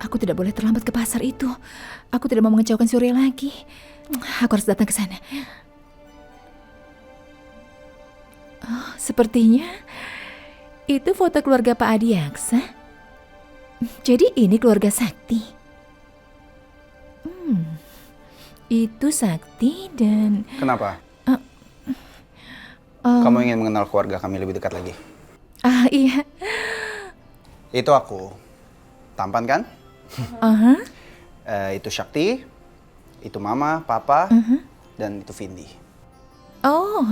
Aku tidak boleh terlambat ke pasar itu. Aku tidak mau mengecewakan Surya lagi. Aku harus datang ke sana. Oh, sepertinya itu foto keluarga Pak Adiaksa. Jadi ini keluarga Sakti. Itu Sakti dan... Kenapa? Oh, Kamu ingin mengenal keluarga kami lebih dekat lagi? iya. Itu aku. Tampan kan? Aha. Itu Sakti, itu Mama, Papa, dan itu Vindi. Oh,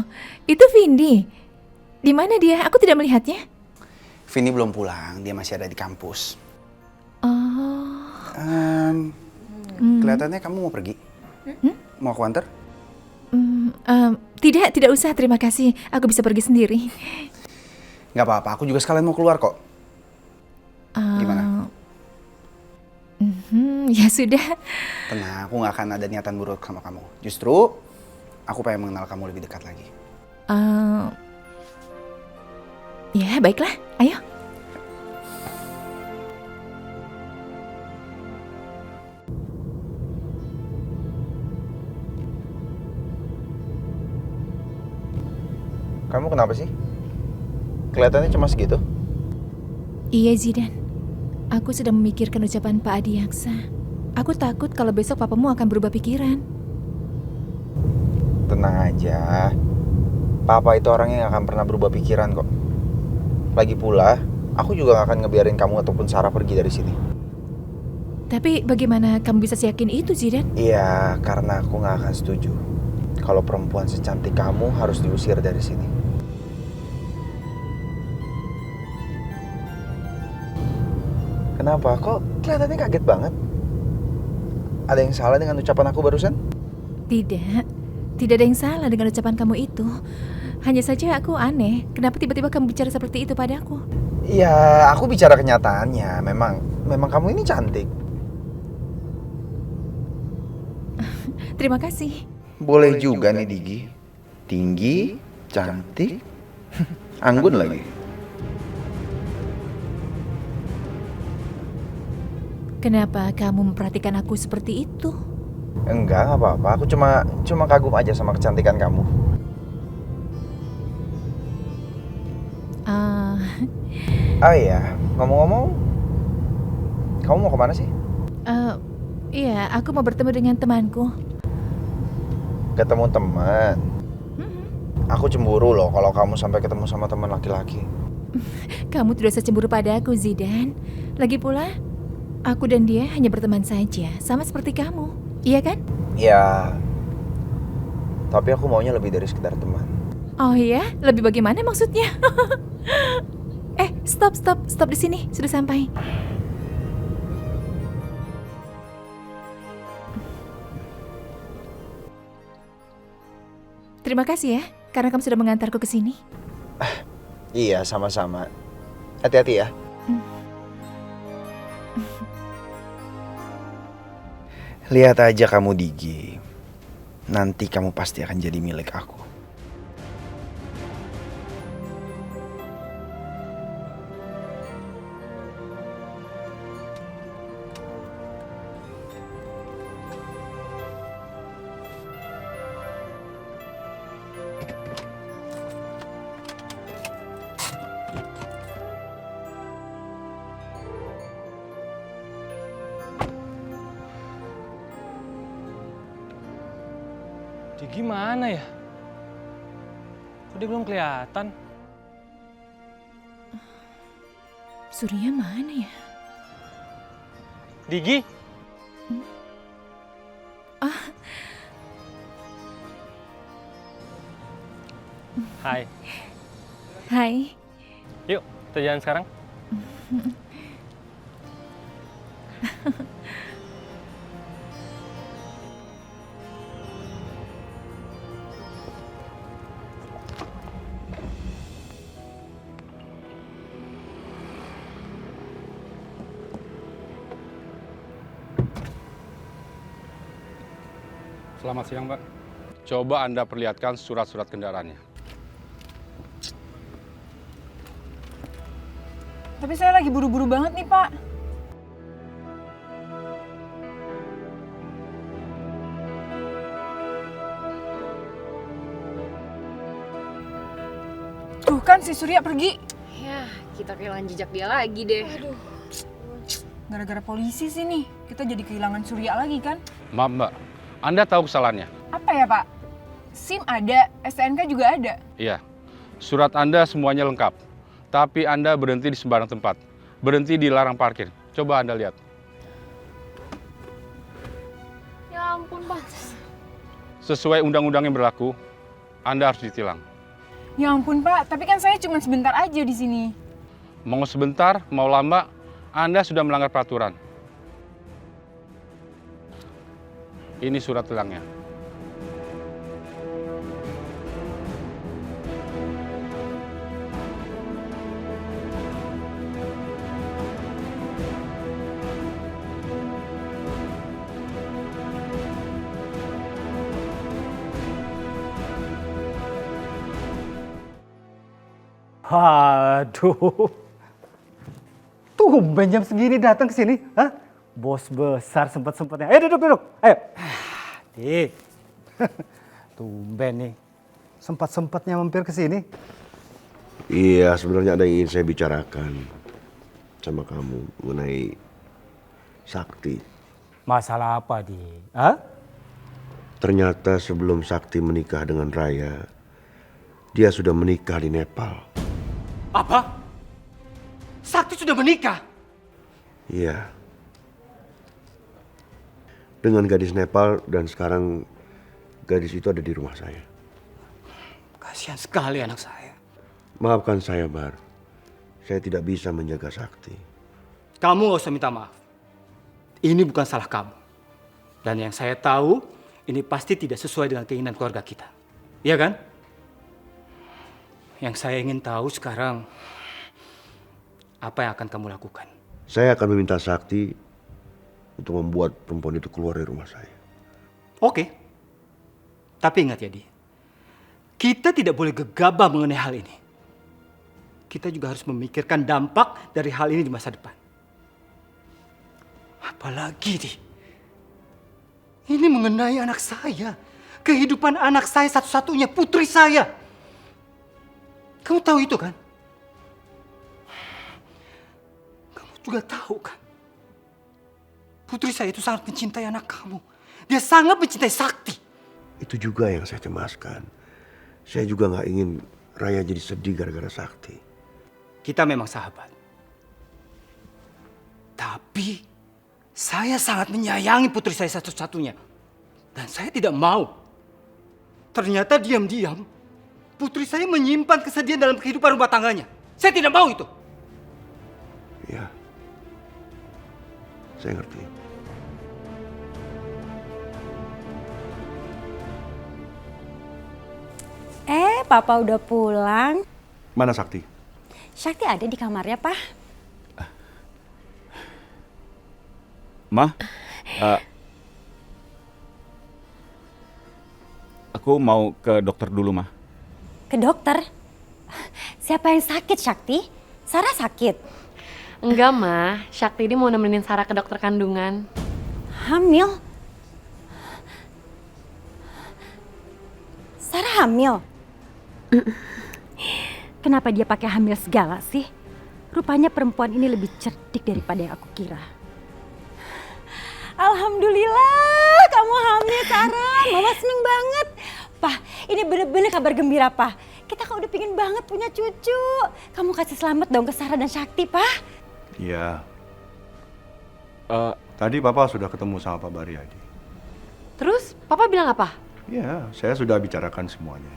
itu Vindi. Di mana dia? Aku tidak melihatnya. Vindi belum pulang, dia masih ada di kampus. Oh. Kelihatannya kamu mau pergi. Mau aku antar? Tidak usah, terima kasih. Aku bisa pergi sendiri. Nggak apa-apa, aku juga sekalian mau keluar kok. Gimana? Ya sudah. Tenang, aku nggak akan ada niatan buruk sama kamu. Justru, aku pengen mengenal kamu lebih dekat lagi. Ya, baiklah. Ayo. Kamu kenapa sih? Kelihatannya cemas gitu. Iya, Zidan. Aku sedang memikirkan ucapan Pak Adiaksa. Aku takut kalau besok papamu akan berubah pikiran. Tenang aja. Papa itu orangnya yang akan pernah berubah pikiran kok. Lagi pula, aku juga gak akan ngebiarin kamu ataupun Sarah pergi dari sini. Tapi bagaimana kamu bisa yakin itu, Zidan? Iya, karena aku gak akan setuju kalau perempuan secantik kamu harus diusir dari sini. Kenapa? Kok kelihatannya kaget banget? Ada yang salah dengan ucapan aku barusan? Tidak ada yang salah dengan ucapan kamu itu. Hanya saja aku aneh, kenapa tiba-tiba kamu bicara seperti itu padaku? Iya, aku bicara kenyataannya. Memang kamu ini cantik. Terima kasih. Boleh juga nih Digi. Tinggi, cantik, anggun lagi. Kenapa kamu memperhatikan aku seperti itu? Enggak apa-apa. Aku cuma kagum aja sama kecantikan kamu. Oh iya, ngomong-ngomong, kamu mau kemana sih? Iya, aku mau bertemu dengan temanku. Ketemu teman. Aku cemburu loh kalau kamu sampai ketemu sama teman laki-laki. Kamu tidak usah cemburu pada aku, Zidan. Lagi pula, aku dan dia hanya berteman saja, sama seperti kamu. Iya kan? Ya, tapi aku maunya lebih dari sekedar teman. Oh iya? Lebih bagaimana maksudnya? Stop di sini. Sudah sampai. Terima kasih ya, karena kamu sudah mengantarku ke sini. Iya, sama-sama. Hati-hati ya. Lihat aja kamu Digi. Nanti kamu pasti akan jadi milik aku. Digi mana ya? Kok dia belum kelihatan? Surya mana ya? Digi? Hai. Hai. Yuk, kita jalan sekarang. Selamat siang, Pak. Coba Anda perlihatkan surat-surat kendaraannya. Tapi saya lagi buru-buru banget nih, Pak. kan si Surya pergi. Ya, kita kehilangan jejak dia lagi deh. Aduh. Gara-gara polisi sih nih, kita jadi kehilangan Surya lagi kan? Maaf Mbak, Anda tahu kesalahannya? Apa ya Pak? SIM ada, STNK juga ada. Iya, surat Anda semuanya lengkap. Tapi Anda berhenti di sembarang tempat. Berhenti di larang parkir. Coba Anda lihat. Ya ampun, Pak. Sesuai undang-undang yang berlaku, Anda harus ditilang. Ya ampun Pak, tapi kan saya cuma sebentar aja di sini. Mau sebentar, mau lama, Anda sudah melanggar peraturan. Ini surat tilangnya. Aduh. Tumben jam segini datang ke sini, hah? Bos besar sempat-sempatnya. Ayo duduk. Ayo. Dik. Tumben nih. Sempat-sempatnya mampir ke sini. Iya, sebenarnya ada yang ingin saya bicarakan sama kamu mengenai Sakti. Masalah apa, Dik? Hah? Ternyata sebelum Sakti menikah dengan Raya, dia sudah menikah di Nepal. Apa? Sakti sudah menikah? Iya. Dengan gadis Nepal dan sekarang gadis itu ada di rumah saya. Kasihan sekali anak saya. Maafkan saya, Bar. Saya tidak bisa menjaga Sakti. Kamu gak usah minta maaf. Ini bukan salah kamu. Dan yang saya tahu, ini pasti tidak sesuai dengan keinginan keluarga kita. Iya kan? Yang saya ingin tahu sekarang, apa yang akan kamu lakukan? Saya akan meminta Sakti untuk membuat perempuan itu keluar dari rumah saya. Oke. Tapi ingat ya, Di. Kita tidak boleh gegabah mengenai hal ini. Kita juga harus memikirkan dampak dari hal ini di masa depan. Apalagi, Di. Ini mengenai anak saya. Kehidupan anak saya satu-satunya, putri saya. Kamu tahu itu kan? Kamu juga tahu kan? Putri saya itu sangat mencintai anak kamu. Dia sangat mencintai Sakti. Itu juga yang saya cemaskan. Saya juga nggak ingin Raya jadi sedih gara-gara Sakti. Kita memang sahabat. Tapi saya sangat menyayangi putri saya satu-satunya. Dan saya tidak mau. Ternyata diam-diam putri saya menyimpan kesedihan dalam kehidupan rumah tangganya. Saya tidak mau itu. Ya, saya ngerti. Papa udah pulang. Mana Sakti? Sakti ada di kamarnya, Pak. Ma, aku mau ke dokter dulu, Ma. Ke dokter? Siapa yang sakit, Sakti? Sarah sakit? Enggak, Ma. Sakti ini mau nemenin Sarah ke dokter kandungan. Hamil? Sarah hamil? Kenapa dia pakai hamil segala sih? Rupanya perempuan ini lebih cerdik daripada yang aku kira. Alhamdulillah kamu hamil, Sarah. Mama seneng banget. Pak, ini bener-bener kabar gembira, Pak. Kita kan udah pingin banget punya cucu. Kamu kasih selamat dong ke Sarah dan Sakti, Pak. Iya. Tadi Papa sudah ketemu sama Pak Baryadi. Terus, Papa bilang apa? Iya, saya sudah bicarakan semuanya.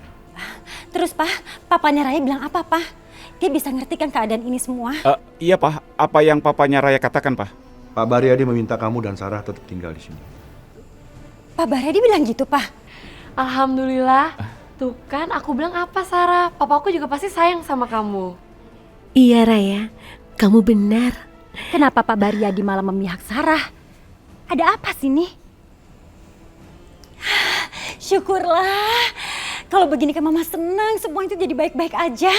Terus, Pak, papanya Raya bilang apa, Pak? Dia bisa ngerti kan keadaan ini semua? Iya, Pak. Apa yang papanya Raya katakan, Pak? Pak Baryadi meminta kamu dan Sarah tetap tinggal di sini. Pak Baryadi bilang gitu, Pak? Alhamdulillah. Tuh kan, aku bilang apa, Sarah? Papaku juga pasti sayang sama kamu. Iya, Raya. Kamu benar. Kenapa Pak Baryadi malah memihak Sarah? Ada apa sih nih? Syukurlah. Kalau begini kan Mama senang. Semua itu jadi baik-baik aja.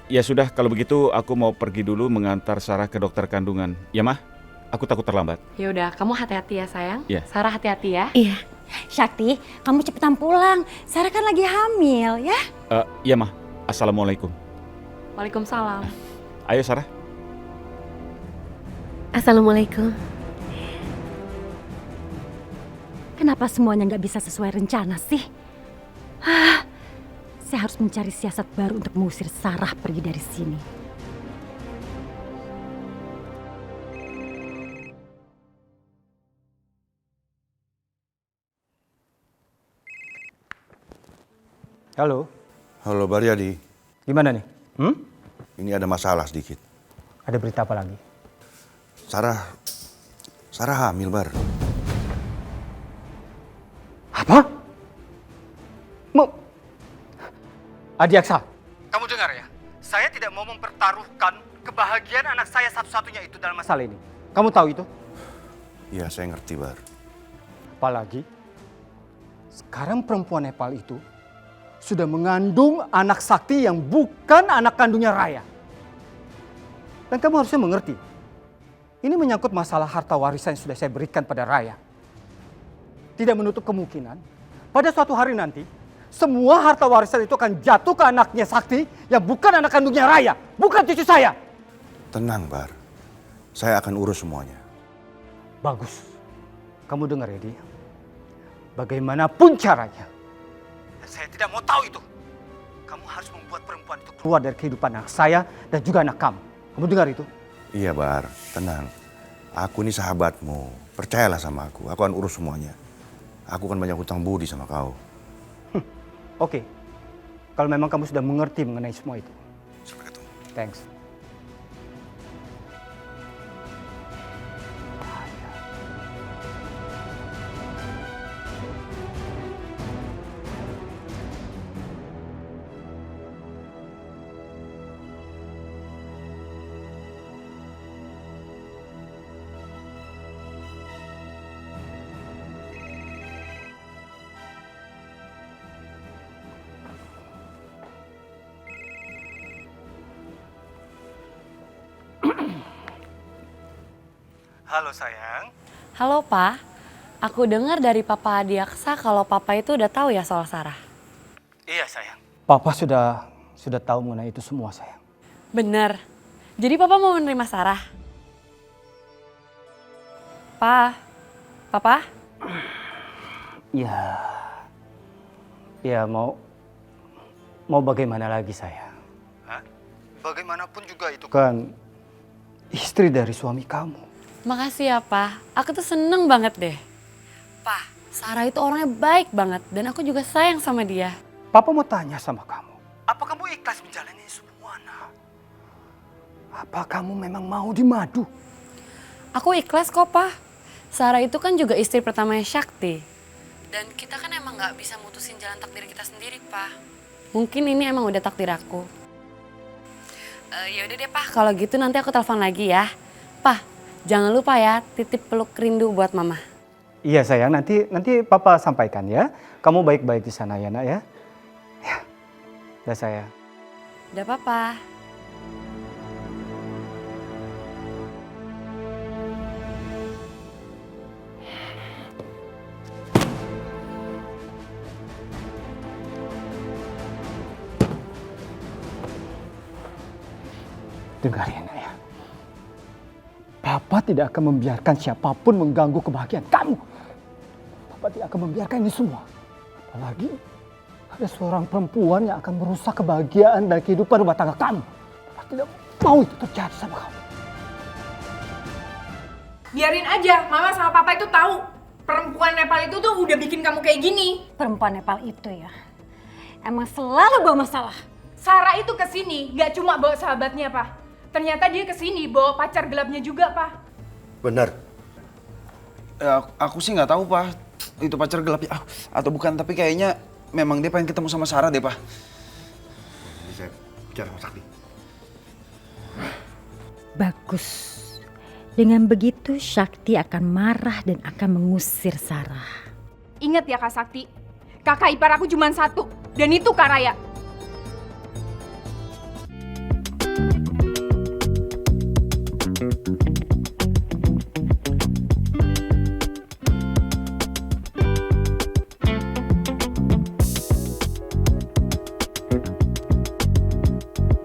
Ya sudah, kalau begitu aku mau pergi dulu mengantar Sarah ke dokter kandungan. Ya, Mah? Aku takut terlambat. Ya udah, kamu hati-hati ya, sayang. Iya. Sarah hati-hati ya. Iya. Syakti, kamu cepetan pulang. Sarah kan lagi hamil ya. Iya mah. Assalamualaikum. Waalaikumsalam. Ayo Sarah. Assalamualaikum. Kenapa semuanya nggak bisa sesuai rencana sih? Saya harus mencari siasat baru untuk mengusir Sarah pergi dari sini. Halo, Halo Baryadi, gimana nih? ini ada masalah sedikit. Ada berita apa lagi? Sarah hamil, Bar. Apa? Adi Aksa, kamu dengar ya? Saya tidak mau mempertaruhkan kebahagiaan anak saya satu-satunya itu dalam masalah ini. Kamu tahu itu? Iya, saya ngerti, Bar. Apalagi, sekarang perempuan Nepal itu sudah mengandung anak Sakti yang bukan anak kandungnya Raya. Dan kamu harusnya mengerti, ini menyangkut masalah harta warisan yang sudah saya berikan pada Raya. Tidak menutup kemungkinan, pada suatu hari nanti, semua harta warisan itu akan jatuh ke anaknya Sakti yang bukan anak kandungnya Raya, bukan cucu saya. Tenang, Bar. Saya akan urus semuanya. Bagus. Kamu dengar ya, dia. Bagaimanapun caranya, saya tidak mau tahu itu. Kamu harus membuat perempuan itu keluar dari kehidupan anak saya dan juga anak kamu. Kamu dengar itu? Iya, Bar. Tenang. Aku ini sahabatmu. Percayalah sama aku. Aku akan urus semuanya. Aku kan banyak hutang budi sama kau. Oke. Kalau memang kamu sudah mengerti mengenai semua itu. Sampai ketemu. Thanks. Halo sayang. Halo Pa, aku dengar dari Papa Adi Aksa kalau Papa itu udah tahu ya soal Sarah. Iya sayang. Papa sudah tahu mengenai itu semua sayang. Bener. Jadi Papa mau menerima Sarah? Papa? Ya mau bagaimana lagi sayang? Hah? Bagaimanapun juga itu kan istri dari suami kamu. Makasih ya Pa, aku tuh seneng banget deh. Pa, Sarah itu orangnya baik banget dan aku juga sayang sama dia. Papa mau tanya sama kamu. Apa kamu ikhlas menjalani semua, Nak? Apa kamu memang mau dimadu? Aku ikhlas kok Pa. Sarah itu kan juga istri pertamanya Syakti. Dan kita kan emang gak bisa mutusin jalan takdir kita sendiri Pa. Mungkin ini emang udah takdir aku. Yaudah deh Pa, kalau gitu nanti aku telepon lagi ya. Pa, jangan lupa ya titip peluk rindu buat Mama. Iya sayang, nanti Papa sampaikan ya. Kamu baik-baik di sana ya, Nak ya. Ya, udah sayang. Udah Papa. Dengar ya, Nak ya. Papa tidak akan membiarkan siapapun mengganggu kebahagiaan kamu. Papa tidak akan membiarkan ini semua. Apalagi ada seorang perempuan yang akan merusak kebahagiaan dan kehidupan rumah tangga kamu. Papa tidak mau itu terjadi sama kamu. Biarin aja, Mama sama Papa itu tahu. Perempuan Nepal itu tuh udah bikin kamu kayak gini. Perempuan Nepal itu ya, emang selalu bawa masalah. Sarah itu kesini gak cuma bawa sahabatnya, Pak. Ternyata dia kesini bawa pacar gelapnya juga, Pak. Bener. Aku sih nggak tahu, Pak. Itu pacar gelapnya atau bukan, tapi kayaknya memang dia pengen ketemu sama Sarah deh, Pak. Saya bicara sama Sakti. Bagus. Dengan begitu Syakti akan marah dan akan mengusir Sarah. Ingat ya Kak Sakti, kakak ipar aku cuma satu, dan itu Kak Raya.